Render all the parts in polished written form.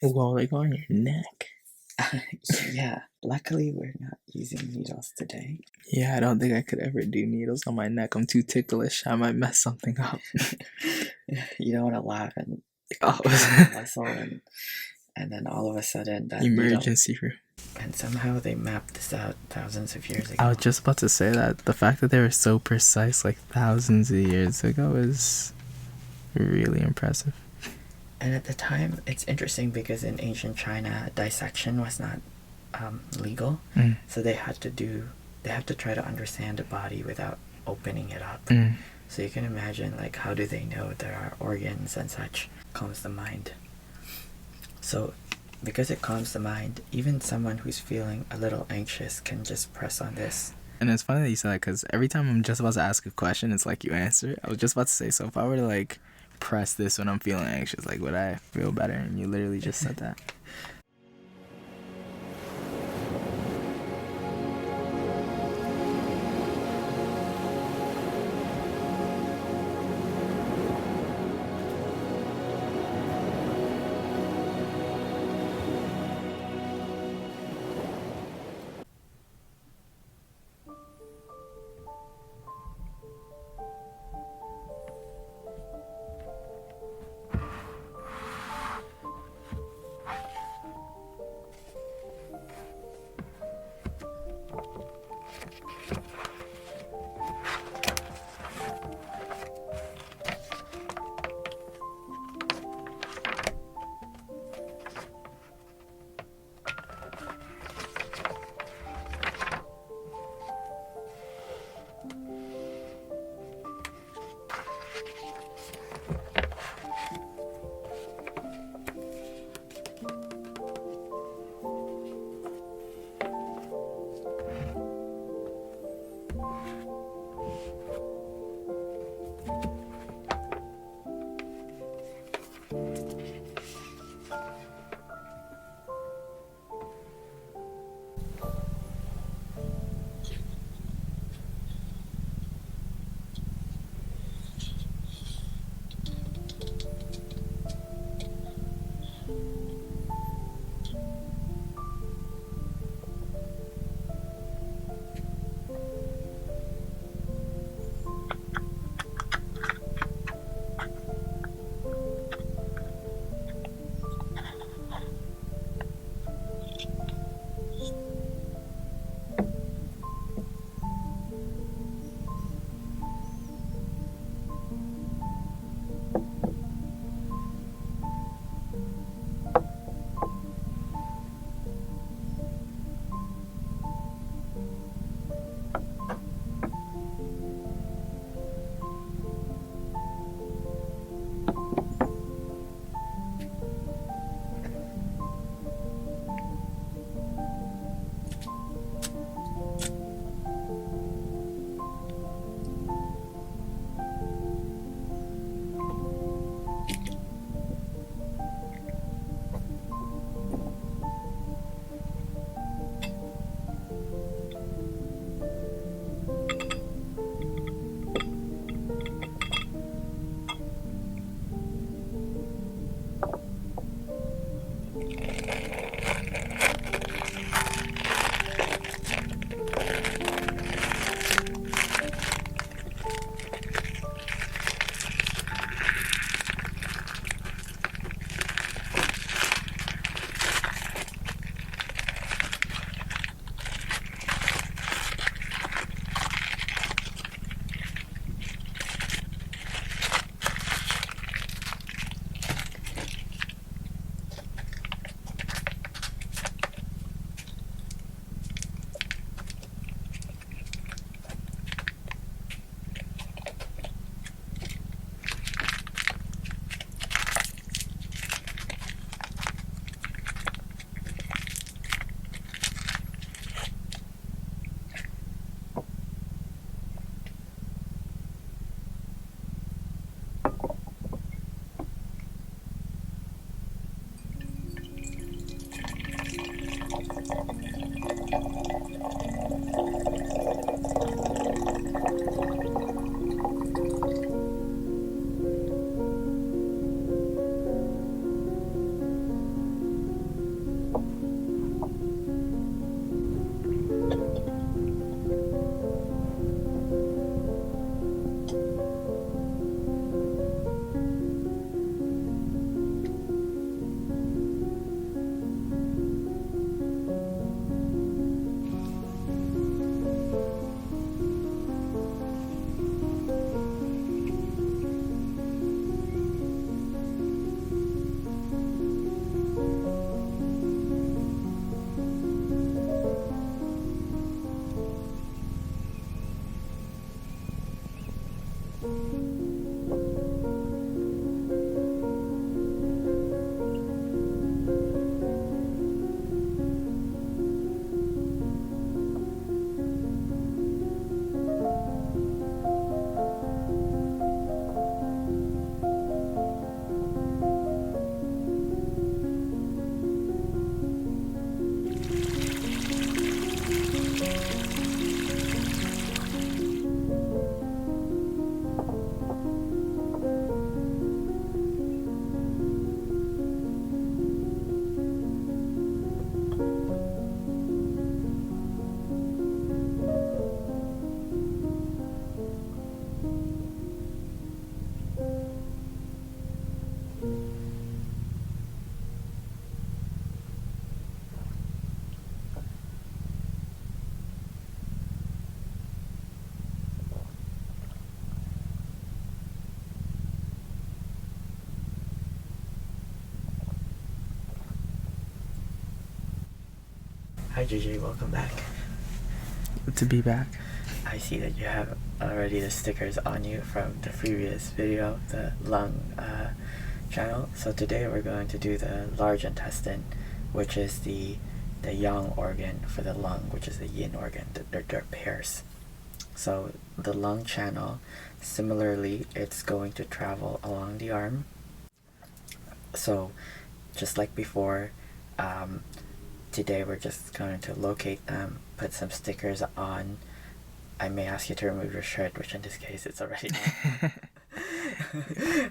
Well, like on your neck. Yeah, luckily we're not using needles today. Yeah, I don't think I could ever do needles on my neck. I'm too ticklish. I might mess something up. You don't want to laugh and Oh. muscle and then all of a sudden that Emergency room. And somehow they mapped this out thousands of years ago. I was just about to say that. The fact that they were so precise like thousands of years ago is really impressive. And at the time, it's interesting because in ancient China, dissection was not legal. So they had to try to understand the body without opening it up. So you can imagine, like, how do they know there are organs and such? Calms the mind. So because it calms the mind, even someone who's feeling a little anxious can just press on this. And it's funny that you said that because every time I'm just about to ask a question, it's like you answer it. I was just about to say, so if I were to like press this when I'm feeling anxious, like would I feel better? And you literally just said that. Hi JJ, welcome back. Good to be back. I see that you have already the stickers on you from the previous video, the lung channel. So today we're going to do the large intestine, which is the yang organ for the lung, which is the yin organ. They're pairs. So the lung channel, similarly, it's going to travel along the arm. So just like before, today we're just going to locate them, put some stickers on. I may ask you to remove your shirt, which in this case it's already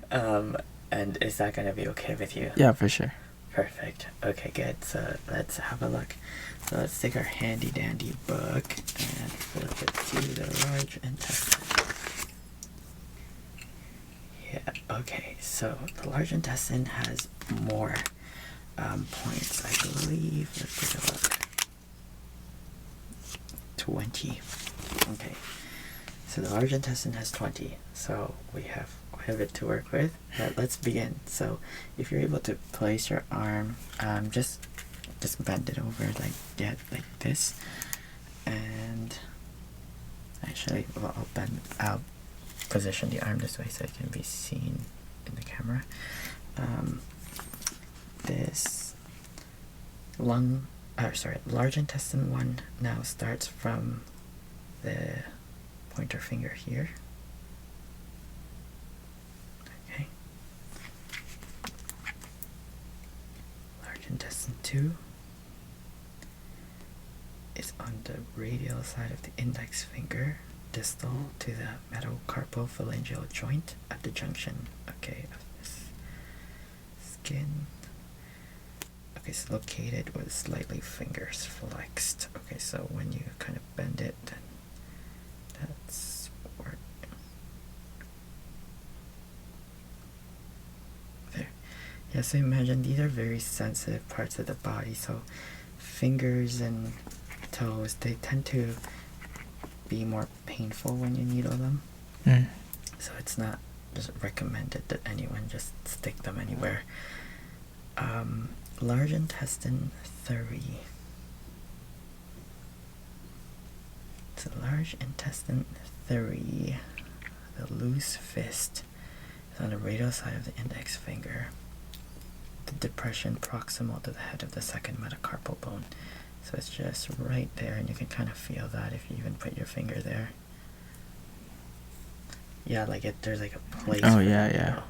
on. And is that going to be okay with you? Yeah, for sure. Perfect. Okay, good. So let's have a look. So let's take our handy dandy book and flip it to the large intestine. Yeah, okay. So the large intestine has more points, I believe. Let's take a look. 20. Okay. So the large intestine has 20. So we have quite a bit to work with. But let's begin. So if you're able to place your arm, just bend it over like this, and actually, well, I'll position the arm this way so it can be seen in the camera. This large intestine one now starts from the pointer finger here. Okay. Large intestine 2 is on the radial side of the index finger, distal to the metacarpophalangeal joint at the junction, okay, of this skin. Okay, it's located with slightly fingers flexed. Okay, so when you kind of bend it, then that's where. There. Yeah, so imagine these are very sensitive parts of the body. So fingers and toes, they tend to be more painful when you needle them. So it's not just recommended that anyone just stick them anywhere. Large intestine 3. So large intestine 3, the loose fist, is on the radial side of the index finger. The depression proximal to the head of the second metacarpal bone. So it's just right there, and you can kind of feel that if you even put your finger there. Yeah, like there's like a place. Oh yeah.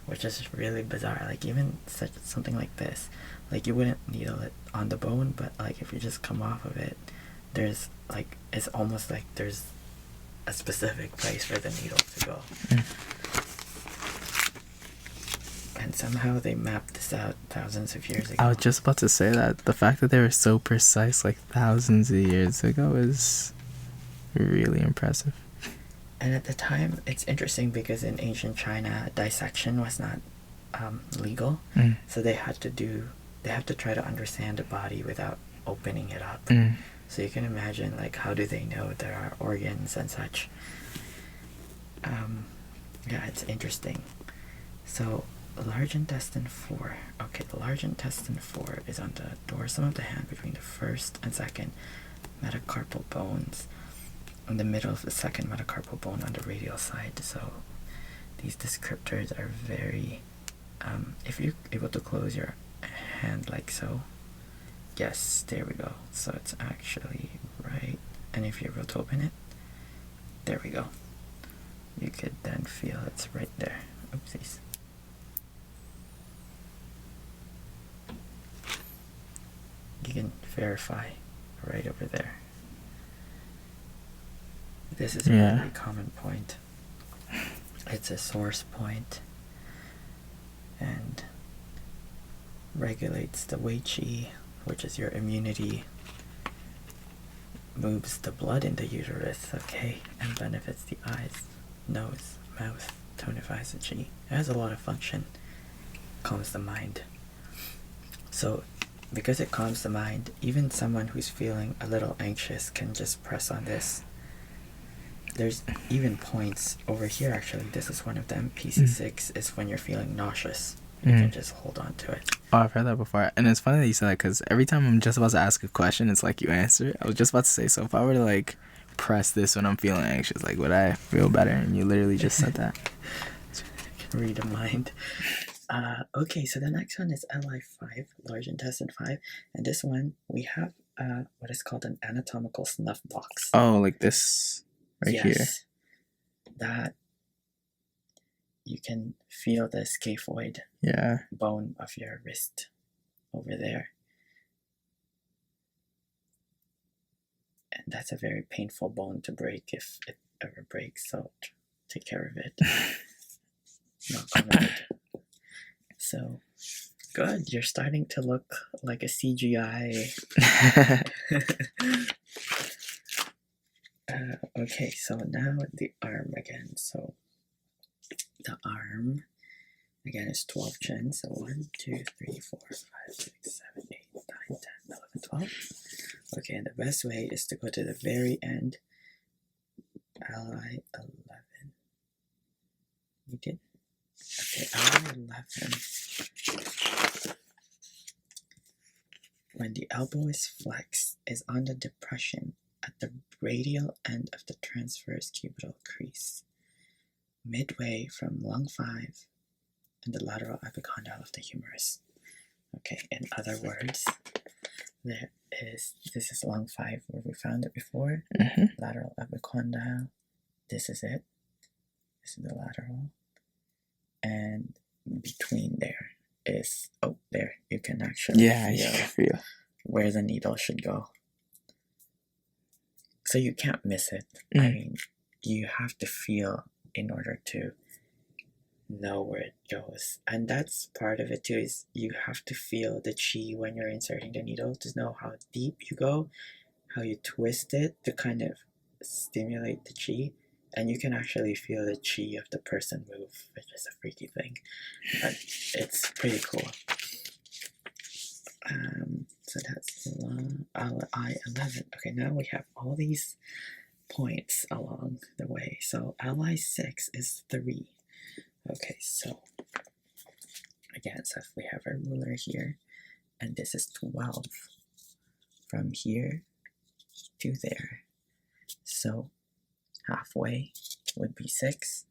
Which is really bizarre. Like even something like this, like you wouldn't needle it on the bone, but like if you just come off of it, there's like, it's almost like there's a specific place for the needle to go. And somehow they mapped this out thousands of years ago. I was just about to say that the fact that they were so precise like thousands of years ago is really impressive. And at the time, it's interesting because in ancient China, dissection was not legal. So they had to try to understand the body without opening it up. So you can imagine, like, how do they know there are organs and such? Yeah, it's interesting. So large intestine 4. Okay, the large intestine 4 is on the dorsum of the hand between the first and second metacarpal bones, in the middle of the second metacarpal bone on the radial side. So these descriptors are very, if you're able to close your hand like so, yes, there we go. So it's actually right, and if you're able to open it, there we go. You could then feel it's right there. Oopsies. You can verify right over there. This is a really common point. It's a source point and regulates the Wei Qi, which is your immunity, moves the blood in the uterus, okay, and benefits the eyes, nose, mouth, tonifies the Qi. It has a lot of function. Calms the mind. So because it calms the mind, even someone who's feeling a little anxious can just press on this. There's even points over here, actually. This is one of them. PC6 is when you're feeling nauseous. You can just hold on to it. Oh, I've heard that before. And it's funny that you said that because every time I'm just about to ask a question, it's like you answer it. I was just about to say, so if I were to like press this when I'm feeling anxious, like would I feel better? And you literally just said that. Read a mind. Okay, so the next one is LI5, large intestine 5. And this one, we have what is called an anatomical snuff box. Oh, like this right here. Yes. That you can feel the scaphoid bone of your wrist over there. And that's a very painful bone to break if it ever breaks, so take care of it. Knock on wood. So, good. You're starting to look like a CGI. Okay, so now the arm again. So, the arm again is 12 chins. So 1, 2, 3, 4, 5, 6, 7, 8, 9, 10, 11, 12. Okay, and the best way is to go to the very end. Ally 11. You did? Okay, Ally 11. When the elbow is flexed, is on the depression at the radial end of the transverse cubital crease, midway from lung 5 and the lateral epicondyle of the humerus. Okay, in other words, this is lung 5 where we found it before. Lateral epicondyle, this is it. This is the lateral. And between there is, oh, there, you can actually feel where the needle should go. So you can't miss it. I mean, you have to feel in order to know where it goes. And that's part of it too, is you have to feel the chi when you're inserting the needle to know how deep you go, how you twist it to kind of stimulate the chi. And you can actually feel the chi of the person move, which is a freaky thing. But it's pretty cool. So that's LI11. Okay, now we have all these points along the way. So LI6 is 3. Okay, so again, so if we have our ruler here, and this is 12 from here to there. So halfway would be 6.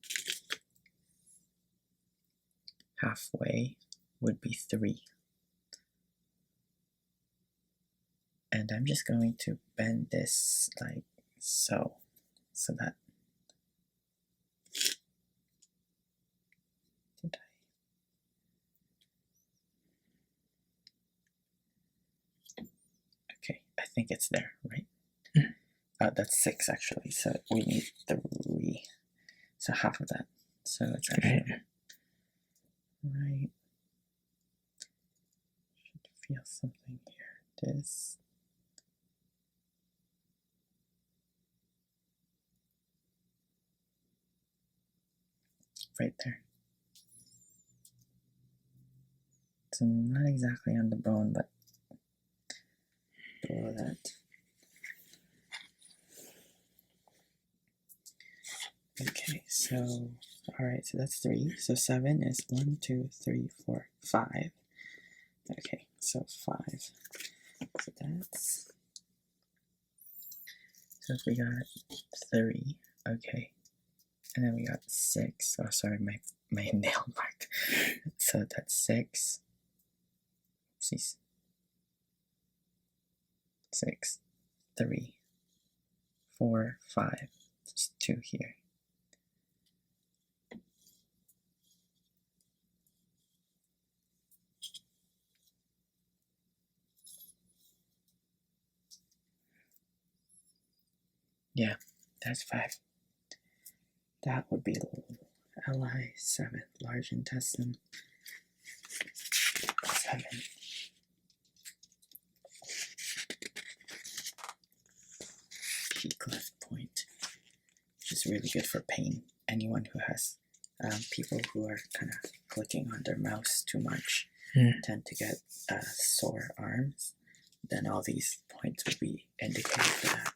Halfway would be 3. And I'm just going to bend this like so that okay, I think it's there, right? That's 6 actually, so we need 3. So half of that. So it's actually right. Should feel something here. This. Right there. So not exactly on the bone, but below that. Okay, so alright, so that's 3. So 7 is 1, 2, 3, 4, 5. Okay, so 5. So that's, so if we got 3, okay. And then we got 6. Oh, sorry, my nail marked. So that's 6. Oopsies. 6, 3, 4, 5. There's 2 here. Yeah, that's 5. That would be LI7, large intestine 7. Chi cleft point, which is really good for pain. Anyone who has people who are kind of clicking on their mouse too much tend to get sore arms. Then all these points would be indicated for that.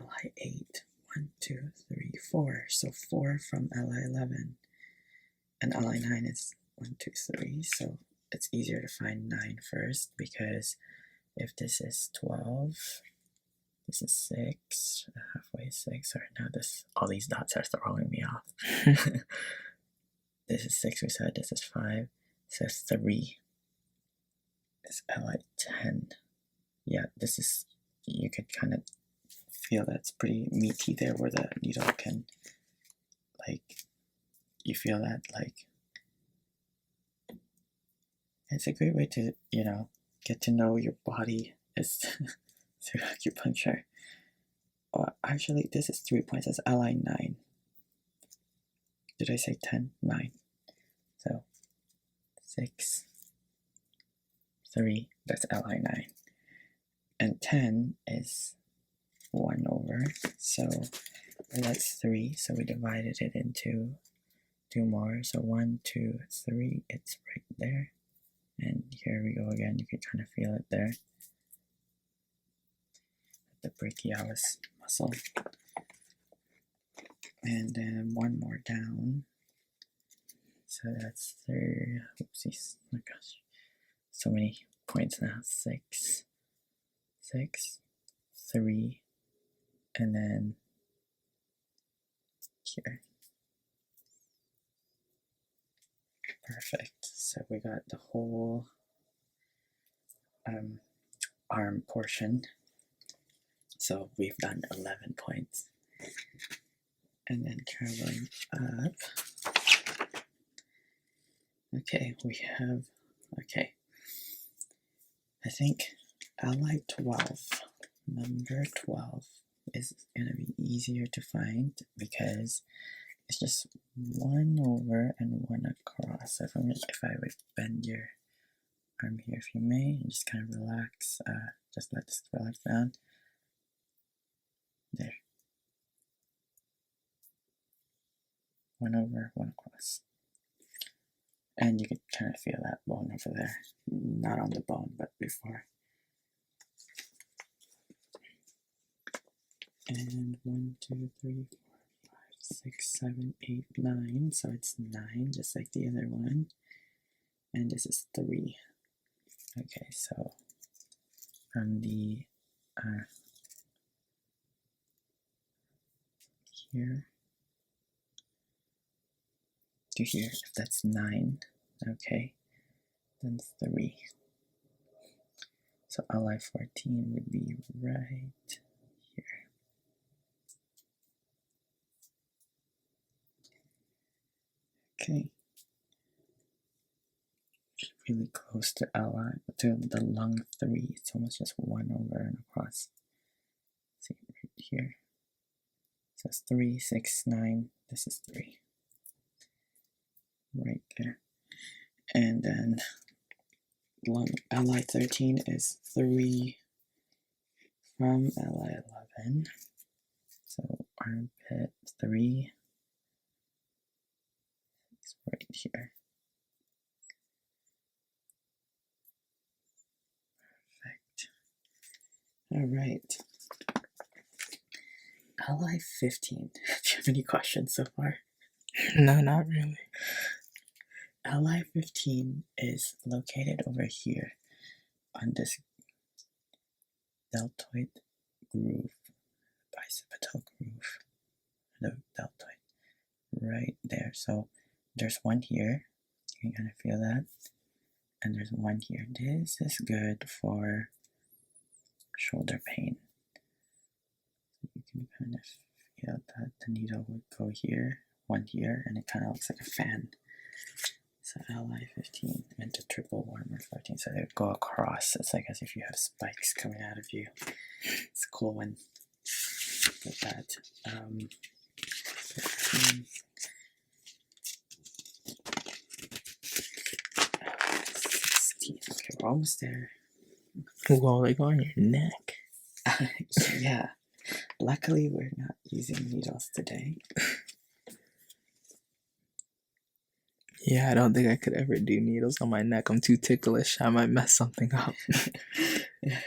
LI8, 1, 2, 3, 4. So 4 from LI11. And ally 9 is 1, 2, 3, so it's easier to find 9 first, because if this is 12, this is 6, halfway 6, sorry, now all these dots are throwing me off. This is 6, we said, this is 5, so 3 is ally 10. Yeah, this is, you could kind of feel that's pretty meaty there where the needle can, like, you feel that, like, it's a great way to, get to know your body is through acupuncture. Oh, actually, this is 3 points, that's ally 9. Did I say 10? 9. So, 6, 3, that's ally 9. And 10 is 1 over, so that's 3, so we divided it into 2 more, so 1, 2, 3, it's right there. And here we go again, you can kind of feel it there. The brachialis muscle. And then 1 more down. So that's 3, oopsies, oh my gosh. So many points now. 6, 6, 3, and then here. Perfect. So we got the whole arm portion. So we've done 11 points. And then traveling up. Okay, we have, I think ally 12, number 12 is going to be easier to find because it's just 1 over and 1 across. So if I would bend your arm here, if you may, and just kind of relax, just let this relax down. There. 1 over, 1 across. And you can kind of feel that bone over there. Not on the bone, but before. And 1, 2, 3, 4, 5, 6, 7, 8, 9. So it's 9, just like the other one. And this is 3. Okay, so from the here to here, if that's 9, okay, then 3. So ally 14 would be right here. Okay. Really close to the lung 3. It's almost just 1 over and across. See right here. So it's 3, 6, 9. This is 3. Right there. And then ally 13 is 3 from ally 11. So armpit 3 is right here. All right. Ally 15. Do you have any questions so far? No, not really. Ally 15 is located over here on this deltoid groove, bicipital groove, the deltoid, right there. So there's one here. You can kind of feel that. And there's one here. This is good for shoulder pain. You can kind of feel that the needle would go here, one here, and it kind of looks like a fan. So ally 15 and the triple warmer 14. So they would go across. It's like as if you have spikes coming out of you. It's cool when with that. 15. 16. Okay, we're almost there. Well, they go on your neck. Yeah. Luckily, we're not using needles today. Yeah, I don't think I could ever do needles on my neck. I'm too ticklish. I might mess something up.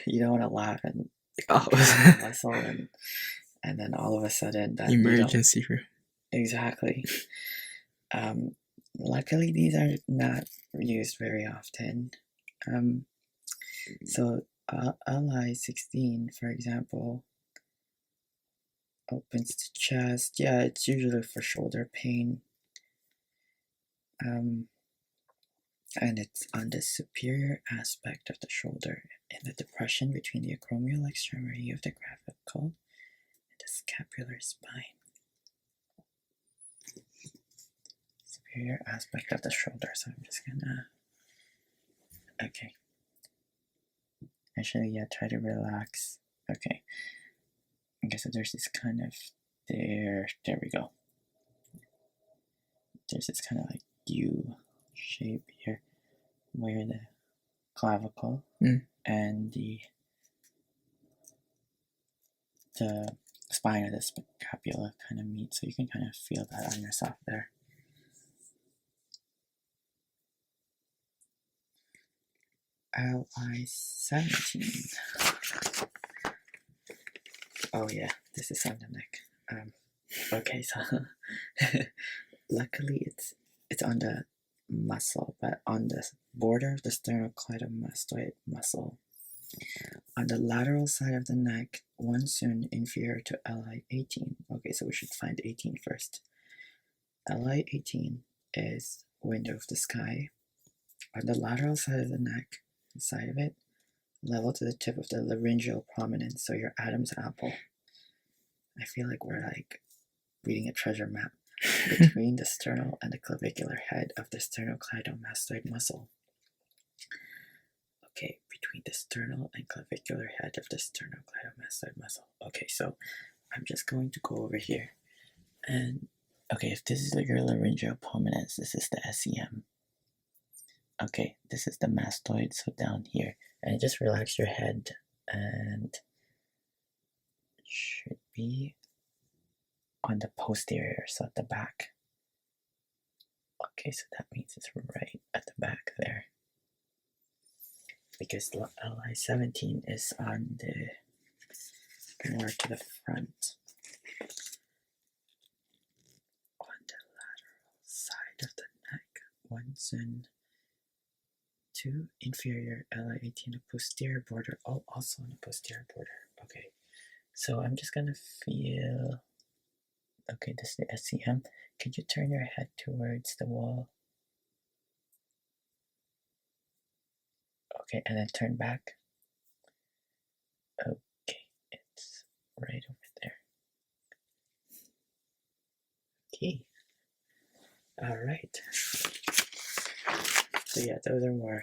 You don't want to laugh and muscle and then all of a sudden that emergency room. Exactly. Luckily, these are not used very often. So LI16, for example, opens the chest. Yeah, it's usually for shoulder pain. And it's on the superior aspect of the shoulder in the depression between the acromial extremity of the clavicle and the scapular spine. Superior aspect of the shoulder. So I'm just gonna. Okay. Actually, yeah, try to relax. Okay. Okay, so there's this kind of. There we go. There's this kind of like U shape here where the clavicle and the spine of the scapula kind of meet, so you can kind of feel that on yourself there. LI17. Oh yeah, this is on the neck. Okay, so luckily it's on the muscle, but on the border of the sternocleidomastoid muscle. On the lateral side of the neck, one soon inferior to LI18. Okay, so we should find 18 first. LI18 is window of the sky. On the lateral side of the neck, side of it, level to the tip of the laryngeal prominence, so your Adam's apple. I feel like we're like reading a treasure map between the sternal and the clavicular head of the sternocleidomastoid muscle. Okay, between the sternal and clavicular head of the sternocleidomastoid muscle. Okay, so I'm just going to go over here. And, okay, if this is your laryngeal prominence, this is the SEM. Okay, this is the mastoid, so down here. And just relax your head, and it should be on the posterior, so at the back. Okay, so that means it's right at the back there. Because LI17 is on the more to the front. On the lateral side of the neck. 1 soon 2 inferior, LI18 the posterior border. Oh, also on the posterior border. Okay, so I'm just gonna feel. Okay, this is the SCM. Could you turn your head towards the wall? Okay, and then turn back. Okay, it's right over there. Okay. Alright. So yeah, those are more.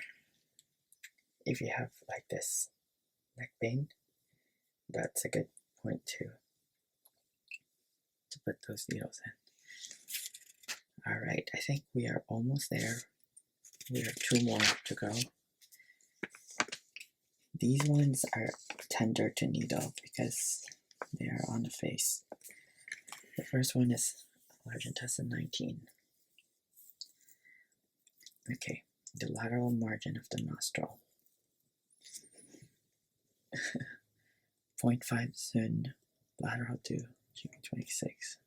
If you have like this neck pain, that's a good point to put those needles in. Alright, I think we are almost there. We have 2 more to go. These ones are tender to needle because they are on the face. The first one is large intestine 19. Okay, the lateral margin of the nostril. 0.5 Zun lateral to GP26.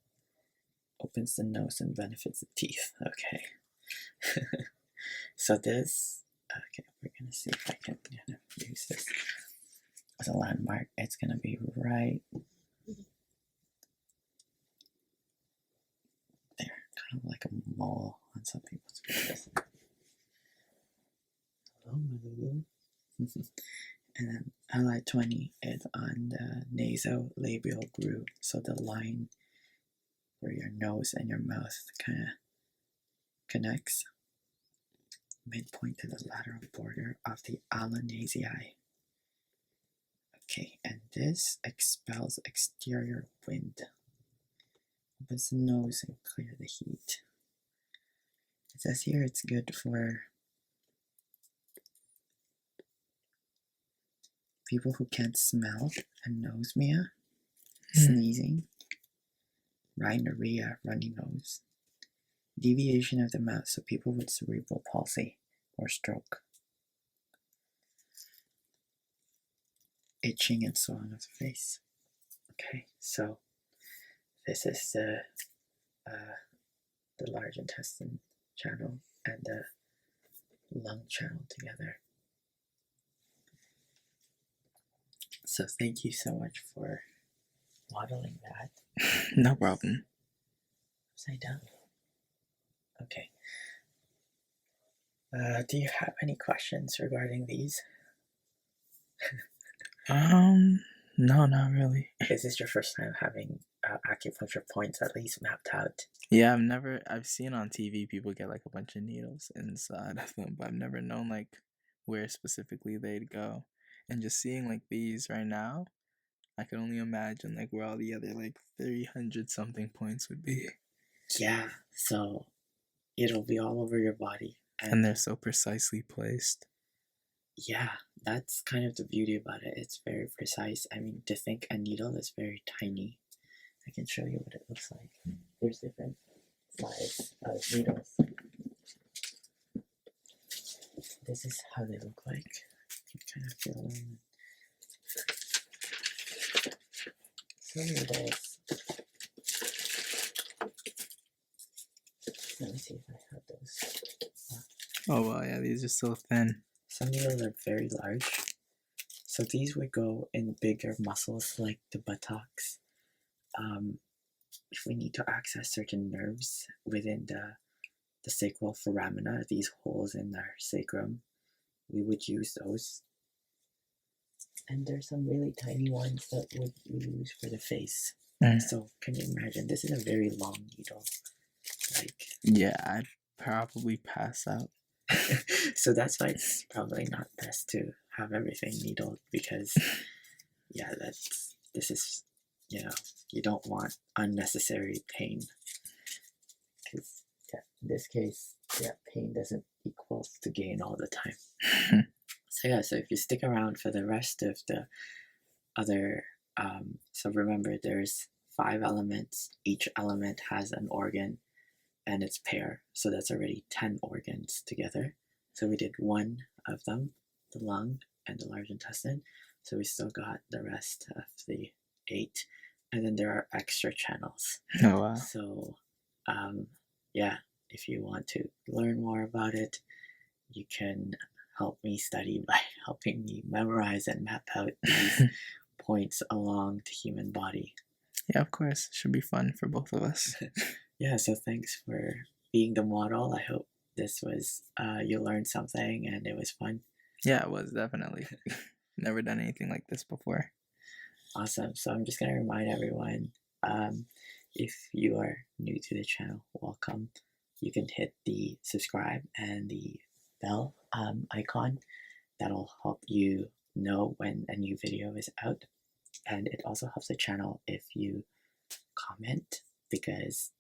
Opens the nose and benefits the teeth. Okay. So this, okay, we're gonna see if I can use this as a landmark. It's gonna be right there, kind of like a mole on some people's faces. Hello, Malulu. And then LI20 is on the nasolabial groove, so the line where your nose and your mouth kind of connects, midpoint to the lateral border of the ala nasii. Okay, and this expels exterior wind. Opens the nose and clear the heat. It says here it's good for people who can't smell, anosmia, sneezing, rhinorrhea, runny nose, deviation of the mouth, so people with cerebral palsy or stroke, itching and swelling of the face. Okay, so this is the large intestine channel and the lung channel together. So thank you so much for modeling that. No problem. Upside down. Okay. Do you have any questions regarding these? No, not really. Is this your first time having acupuncture points at least mapped out? Yeah, I've seen on TV people get like a bunch of needles inside of them, but I've never known like where specifically they'd go. And just seeing like these right now, I can only imagine like where all the other like 300 something points would be. Yeah, so it'll be all over your body. And they're so precisely placed. Yeah, that's kind of the beauty about it. It's very precise. I mean, to think a needle is very tiny. I can show you what it looks like. There's different size of needles. This is how they look like. You can kind of feel them. Some needles. Let me see if I have those. Oh wow, yeah, these are so thin. Some needles are very large. So these would go in bigger muscles like the buttocks. If we need to access certain nerves within the sacral foramina, these holes in our sacrum, we would use those. And there's some really tiny ones that would use for the face. So can you imagine? This is a very long needle. Like, yeah, I'd probably pass out. So that's why it's probably not best to have everything needled, because yeah, this is, you don't want unnecessary pain, because in this case, pain doesn't equal to gain all the time. So if you stick around for the rest of the other, so remember there's 5 elements, each element has an organ and its pair, so that's already 10 organs together. So we did 1 of them, the lung and the large intestine, so we still got the rest of the 8, and then there are extra channels. Oh wow. So if you want to learn more about it, you can help me study by helping me memorize and map out these points along the human body. Yeah, of course. Should be fun for both of us. Yeah, so thanks for being the model. I hope this was, you learned something and it was fun. Yeah, it was, definitely. Never done anything like this before. Awesome. So I'm just going to remind everyone, if you are new to the channel, welcome. You can hit the subscribe and the bell icon. That'll help you know when a new video is out. And it also helps the channel if you comment, because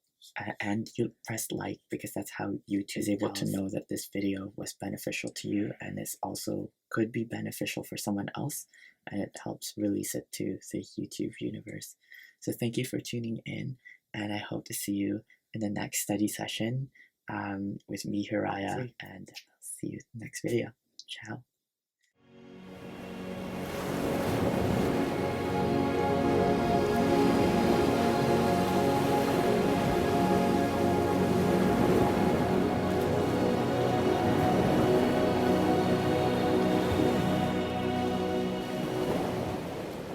and you press like, because that's how YouTube is able to know that this video was beneficial to you, and this also could be beneficial for someone else, and it helps release it to the YouTube universe. So thank you for tuning in, and I hope to see you in the next study session with me, Hiraya, and I'll see you in the next video. Ciao.